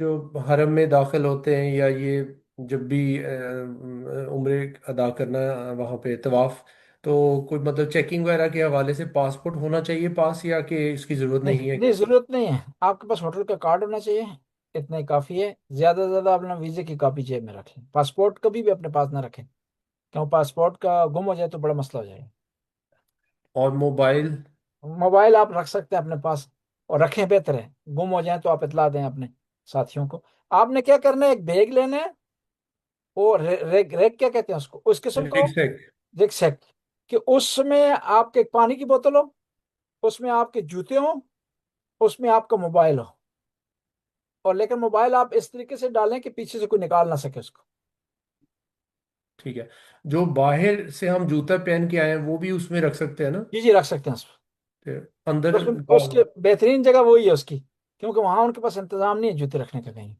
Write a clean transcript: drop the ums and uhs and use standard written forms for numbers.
जो हरम में दाखिल होते हैं या ये जब भी उम्रे अदा करना वहाँ पे तवाफ, तो कोई मतलब चेकिंग वगैरह के हवाले से पासपोर्ट होना चाहिए पास, या कि इसकी ज़रूरत नहीं नहीं है? नहीं, जरूरत नहीं है। आपके पास होटल का कार्ड होना चाहिए, इतना ही काफी है। ज्यादा से ज्यादा अपना वीजे की कॉपी जेब में रखें, पासपोर्ट कभी भी अपने पास ना रखें, क्यों पासपोर्ट का गुम हो जाए तो बड़ा मसला हो जाएगा। और मोबाइल? मोबाइल आप रख सकते हैं अपने पास, और रखें बेहतर है। गुम हो जाए तो आप इतला दें अपने साथियों को। आपने क्या करना है, एक बैग लेना है, वो रेग क्या कहते हैं उसको, उस किस्म का हो, रिक्शेक? रिक्शैक, कि उसमें आपके एक पानी की बोतल हो, उसमें आपके जूते हो, उसमें आपका मोबाइल हो। और लेकिन मोबाइल आप इस तरीके से डालें कि पीछे से कोई निकाल ना सके उसको। ठीक है। जो बाहर से हम जूता पहन के आए हैं वो भी उसमें रख सकते हैं ना? जी जी, रख सकते हैं उसमें। अंदर उसमें उसके बेहतरीन जगह वही है उसकी, क्योंकि वहां उनके पास इंतजाम नहीं है जूते रखने का कहीं।